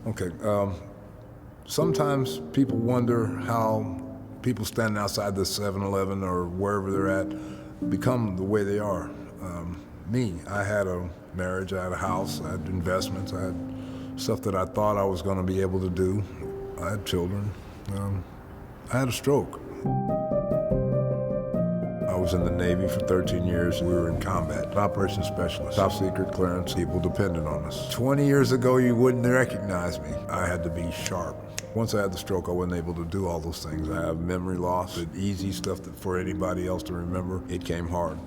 Okay. Sometimes people wonder how people standing outside the 7-Eleven or wherever they're at become the way they are. Me, I had a marriage, I had a house, I had investments, I had stuff that I thought I was going to be able to do. I had children. I had a stroke. I was in the Navy for 13 years. We were in combat, operations specialist, top secret clearance. People depended on us. 20 years ago, you wouldn't recognize me. I had to be sharp. Once I had the stroke, I wasn't able to do all those things. I have memory loss, the easy stuff that for anybody else to remember, it came hard.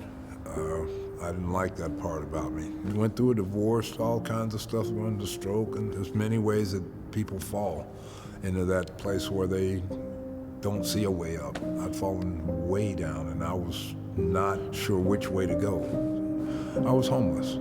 I didn't like that part about me. We went through a divorce, all kinds of stuff, went into stroke, and there's many ways that people fall into that place where they don't see a way up. I'd fallen way down, and I was not sure which way to go. I was homeless.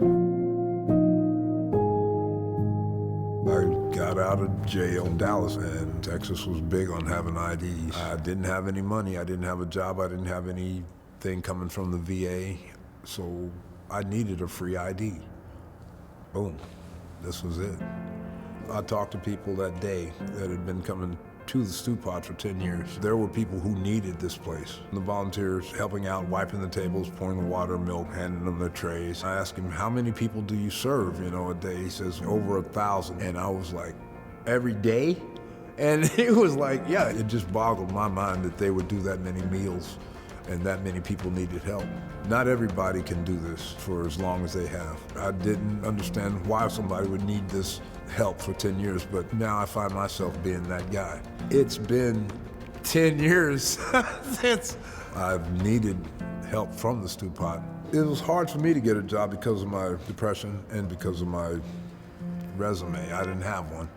I got out of jail in Dallas, and Texas was big on having IDs. I didn't have any money, I didn't have a job, I didn't have anything coming from the VA, so I needed a free ID. Boom, this was it. I talked to people that day that had been coming to the stew pot for 10 years. There were people who needed this place. The volunteers helping out, wiping the tables, pouring the water, milk, handing them their trays. I asked him, how many people do you serve, a day? He says, over 1,000. And I was like, every day? And it was like, yeah, it just boggled my mind that they would do that many meals and that many people needed help. Not everybody can do this for as long as they have. I didn't understand why somebody would need this help for 10 years, but now I find myself being that guy. It's been 10 years since I've needed help from the stew pot. It was hard for me to get a job because of my depression and because of my resume. I didn't have one.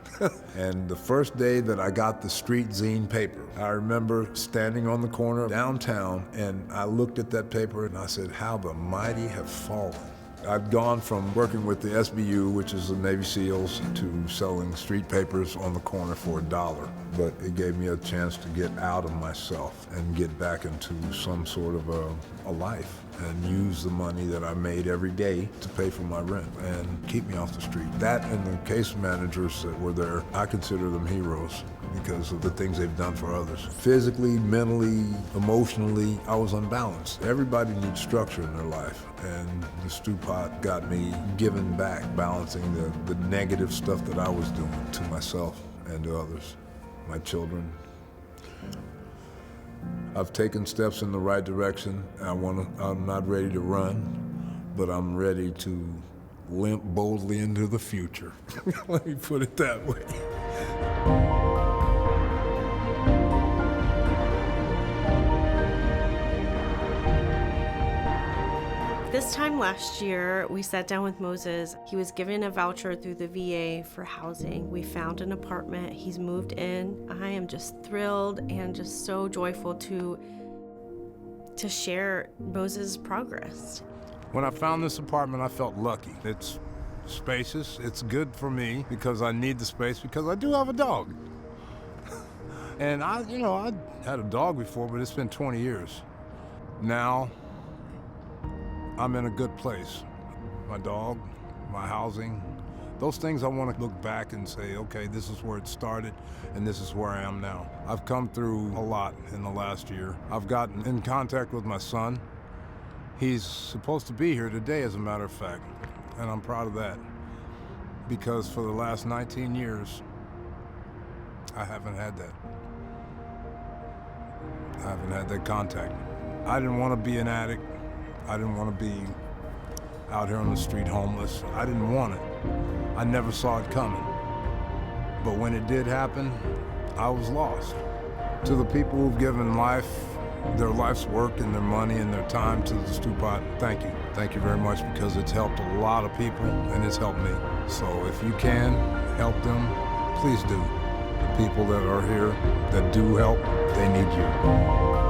And the first day that I got the street zine paper, I remember standing on the corner downtown, and I looked at that paper and I said, how the mighty have fallen. I'd gone from working with the SBU, which is the Navy SEALs, to selling street papers on the corner for $1. But it gave me a chance to get out of myself and get back into some sort of a life and use the money that I made every day to pay for my rent and keep me off the street. That and the case managers that were there, I consider them heroes because of the things they've done for others. Physically, mentally, emotionally, I was unbalanced. Everybody needs structure in their life, and the stew pot got me giving back, balancing the negative stuff that I was doing to myself and to others, my children. I've taken steps in the right direction. I'm not ready to run, but I'm ready to limp boldly into the future. Let me put it that way. This time last year, we sat down with Moses. He was given a voucher through the VA for housing. We found an apartment. He's moved in. I am just thrilled and just so joyful to share Moses' progress. When I found this apartment, I felt lucky. It's spacious. It's good for me because I need the space because I do have a dog. And I had a dog before, but it's been 20 years. Now, I'm in a good place. My dog, my housing, those things I want to look back and say, okay, this is where it started and this is where I am now. I've come through a lot in the last year. I've gotten in contact with my son. He's supposed to be here today, as a matter of fact, and I'm proud of that because for the last 19 years, I haven't had that. I haven't had that contact. I didn't want to be an addict. I didn't want to be out here on the street homeless. I didn't want it. I never saw it coming. But when it did happen, I was lost. To the people who've given their life's work and their money and their time to the stew pot, thank you. Thank you very much because it's helped a lot of people and it's helped me. So if you can help them, please do. The people that are here that do help, they need you.